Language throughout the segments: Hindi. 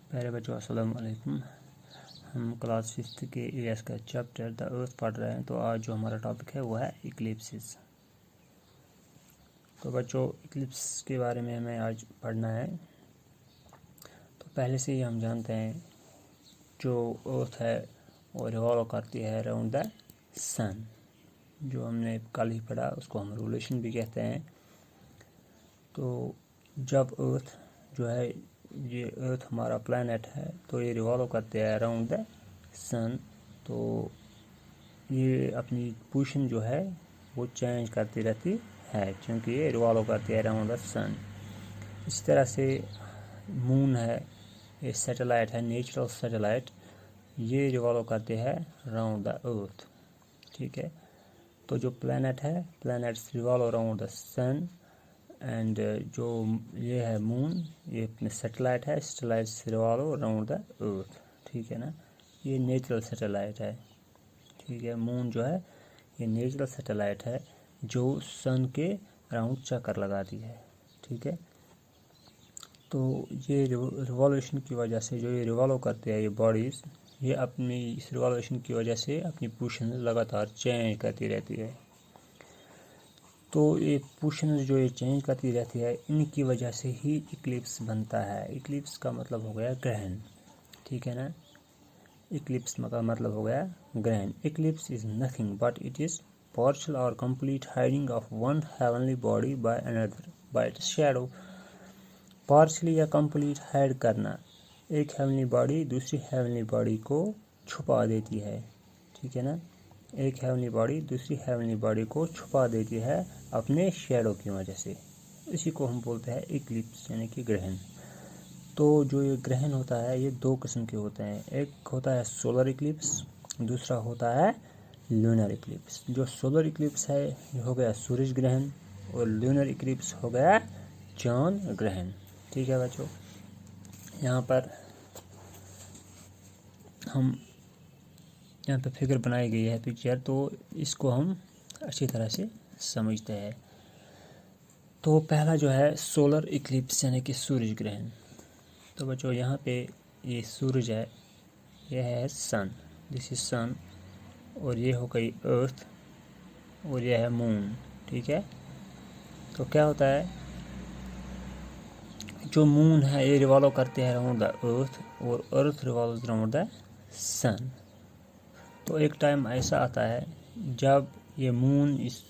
प्यारे बच्चों अस्सलाम वालेकुम। हम क्लास 5th के ईएस का चैप्टर द अर्थ पढ़ रहे हैं। तो आज जो हमारा टॉपिक है वो है इक्लिप्सिस। तो बच्चों इक्लिप्स के बारे में हमें आज पढ़ना है। तो पहले से ही हम जानते हैं जो अर्थ है वो रिवॉल्व करती है अराउंड द सन। जो हमने कल ही पढ़ा उसको हम रोलेशन भी कहते हैं। तो जब अर्थ जो है ये अर्थ हमारा प्लैनेट है तो ये रिवॉल्व करते हैं अराउंड द सन। तो ये अपनी पोजीशन जो है वो चेंज करती रहती है क्योंकि ये रिवॉल्व करती है अराउंड द सन। इस तरह से मून है, ये सैटेलाइट है, नेचुरल सैटेलाइट, ये रिवॉल्व करते हैं अराउंड द अर्थ। ठीक है। तो जो प्लैनेट है, planets revolve around the sun and जो ये है मून, ये अपने सैटेलाइट है, satellite revolve around the earth. ठीक है ना। ये नेचुरल सैटेलाइट है। ठीक है। मून जो है ये नेचुरल सैटेलाइट है जो सन के अराउंड चक्कर लगाती है। ठीक है। तो ये रिवॉल्यूशन की वजह से जो ये रिवॉल्व करते हैं ये बॉडीज़, ये अपनी इस रिवॉल्यूशन की वजह से अपनी पोजीशन लगातार चेंज करती रहती है। तो ये पोजीशन जो ये चेंज करती रहती है, इनकी वजह से ही इक्लिप्स बनता है। इक्लिप्स का मतलब हो गया ग्रहण। ठीक है ना। इक्लिप्स का मतलब हो गया ग्रहण। Eclipse is nothing but it is partial और complete hiding of one heavenly body by another by its shadow. Partially या कंप्लीट हाइड करना, एक हेवनली बॉडी दूसरी हेवनली बॉडी को छुपा देती है। ठीक है ना। एक हेवनली बॉडी दूसरी हेवनली बॉडी को छुपा देती है अपने शैडो की वजह से। इसी को हम बोलते हैं इक्लिप्स यानी कि ग्रहण। तो जो ये ग्रहण होता है ये दो किस्म के होते हैं। एक होता है सोलर इक्लिप्स, दूसरा होता है लूनर इक्लिप्स। जो सोलर इक्लिप्स है ये हो गया सूरज ग्रहण और लूनर इक्लिप्स हो गया चांद ग्रहण। ठीक है बच्चों। यहाँ पर यहाँ पे फिगर बनाई गई है पिक्चर, तो इसको हम अच्छी तरह से समझते हैं। तो पहला जो है सोलर इक्लिप्स यानी कि सूरज ग्रहण। तो बच्चों यहाँ पे ये सूरज है, यह है सन, दिस इज सन, और ये हो गई अर्थ और यह है मून। ठीक है। तो क्या होता है, जो मून है ये रिवॉल्व करते हैं अराउंड द अर्थ और अर्थ रिवॉल्व अराउंड द सन। तो एक टाइम ऐसा आता है जब ये मून इस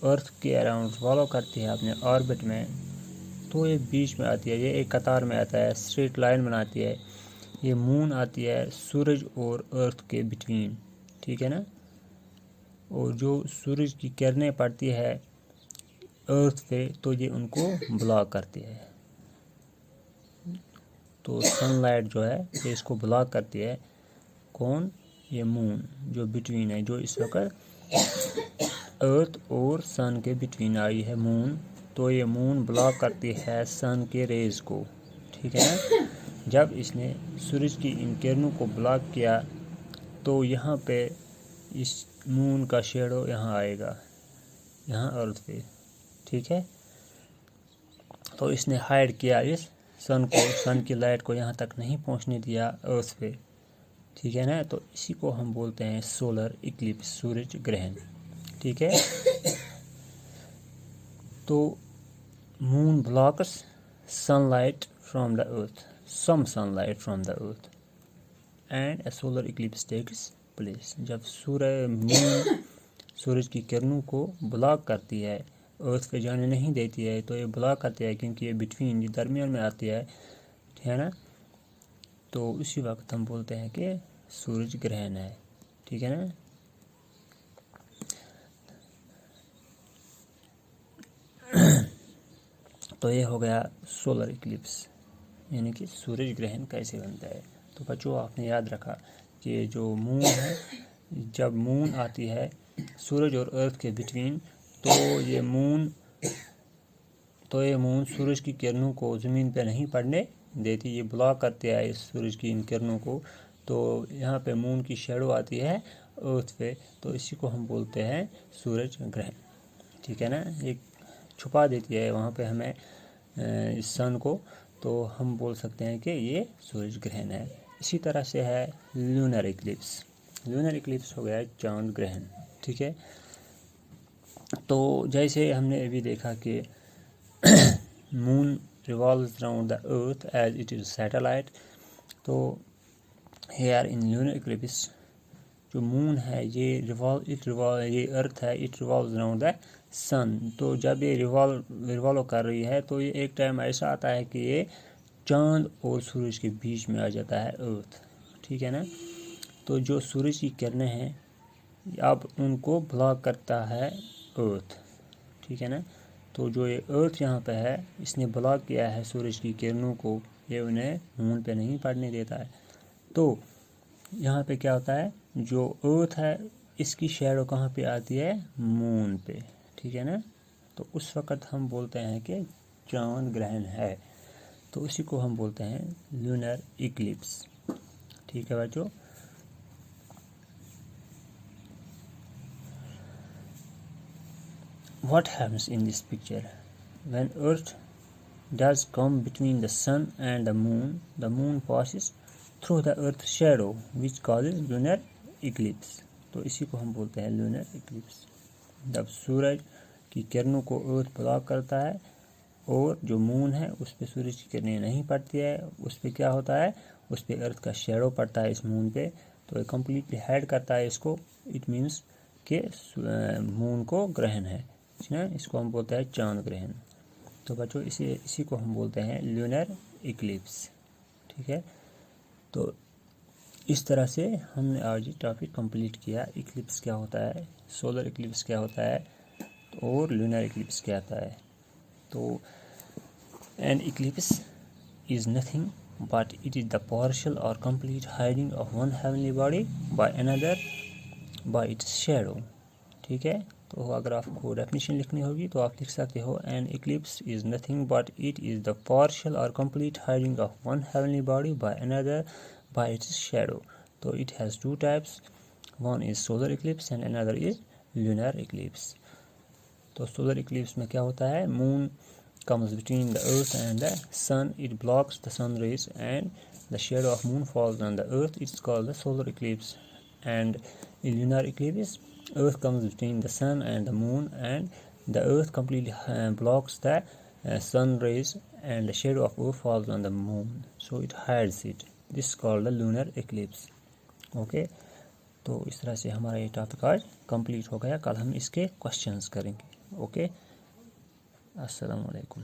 अर्थ के अराउंड रिवॉल्व करती है अपने ऑर्बिट में, तो ये बीच में आती है, ये एक कतार में आता है, स्ट्रेट लाइन बनाती है। ये मून आती है सूरज और अर्थ के बिटवीन। ठीक है ना। और जो सूरज की किरणें पड़ती है अर्थ पे तो ये उनको ब्लॉक करती है। तो सनलाइट जो है ये इसको ब्लॉक करती है। कौन? ये मून जो बिटवीन है, जो इस वक्त अर्थ और सन के बिटवीन आई है मून। तो ये मून ब्लॉक करती है सन के रेज को। ठीक है ना। जब इसने सूरज की इन किरणों को ब्लॉक किया तो यहाँ पे इस मून का शेडो यहाँ आएगा, यहाँ अर्थ पे। ठीक है। तो इसने हाइड किया इस सन को, सन की लाइट को यहाँ तक नहीं पहुँचने दिया अर्थ पे। ठीक है ना। तो इसी को हम बोलते हैं सोलर इक्लिप्स, सूरज ग्रहण। ठीक है। तो moon blocks sunlight from the earth, some sunlight from the earth and a solar eclipse takes place. जब मून सूरज की किरणों को ब्लॉक करती है, अर्थ पे जाने नहीं देती है, तो ये ब्लॉक करती है क्योंकि ये बिटवीन, ये दरमियान में आती है। ठीक है ना। तो उसी वक्त हम बोलते हैं कि सूरज ग्रहण है। ठीक है ना। तो ये हो गया सोलर इक्लिप्स यानी कि सूरज ग्रहण कैसे बनता है। तो बच्चों आपने याद रखा कि जो मून है, जब मून आती है सूरज और अर्थ के बिटवीन, तो ये मून सूरज की किरणों को ज़मीन पे नहीं पड़ने देती, ये ब्लॉक करते हैं इस सूरज की इन किरणों को। तो यहाँ पे मून की शेडो आती है अर्थ पे, तो इसी को हम बोलते हैं सूरज ग्रहण। ठीक है ना। ये छुपा देती है वहाँ पे हमें इस सन को। तो हम बोल सकते हैं कि ये सूरज ग्रहण है। इसी तरह से है लूनर इक्लिप्स। लूनर इक्लिप्स हो गया चांद ग्रहण, ठीक है। तो जैसे हमने अभी देखा कि moon revolves around the earth as it is a satellite, तो here in lunar eclipse जो मून है ये ये अर्थ है, इट रिवॉल्व अराउंड द सन। तो जब ये रिवॉल्व कर रही है तो ये एक टाइम ऐसा आता है कि ये चांद और सूरज के बीच में आ जाता है अर्थ, ठीक है ना। तो जो सूरज की किरणें हैं अब उनको ब्लॉक करता है अर्थ, ठीक है ना। तो जो ये अर्थ यहाँ पे है इसने ब्लॉक किया है सूरज की किरणों को, ये उन्हें मून पे नहीं पड़ने देता है। तो यहाँ पे क्या होता है, जो अर्थ है इसकी शैडो कहाँ पे आती है, मून पे, ठीक है ना। तो उस वक़्त हम बोलते हैं कि चांद ग्रहण है, तो उसी को हम बोलते हैं लूनर इक्लिप्स, ठीक है बच्चों। What happens in this picture? When Earth does come between the sun and the moon passes through the Earth's shadow, which causes lunar eclipse. तो इसी को हम बोलते हैं lunar eclipse। जब सूरज की किरणों को अर्थ ब्लॉक करता है और जो मून है उस पर सूरज की किरणें नहीं पड़ती है, उस पर क्या होता है, उस पर अर्थ का शेडो पड़ता है इस मून पे, तो ये कम्प्लीटली हाइड करता है इसको। इट मीन्स कि मून को ग्रहण है, इसको हम बोलते हैं चांद ग्रहण। तो बच्चों इसी को हम बोलते हैं लूनर इक्लिप्स, ठीक है। तो इस तरह से हमने आज ये टॉपिक कंप्लीट किया। इक्लिप्स क्या होता है, सोलर इक्लिप्स क्या होता है और लूनर इक्लिप्स क्या होता है। तो an eclipse is nothing but it is the partial और complete hiding of one heavenly body by another by its shadow, ठीक है। तो अगर आपको डेफिनेशन लिखनी होगी तो आप लिख सकते हो an eclipse is nothing but it is the partial और complete hiding of one heavenly body by another by its shadow. तो it has two types, one is solar eclipse and another is lunar eclipse. तो सोलर इक्लिप्स में क्या होता है, moon comes between the earth and the sun, it blocks the sun rays and the shadow of moon falls on the earth, it's called the solar eclipse. And in lunar eclipse, earth comes between the sun and the moon and the earth completely blocks the sun rays and the shadow of earth falls on the moon, so it hides it. This is called the lunar eclipse. Okay, तो इस तरह से हमारा ये टॉपिक आज कंप्लीट हो गया। कल हम इसके क्वेश्चंस करेंगे। ओके, अस्सलाम वालेकुम।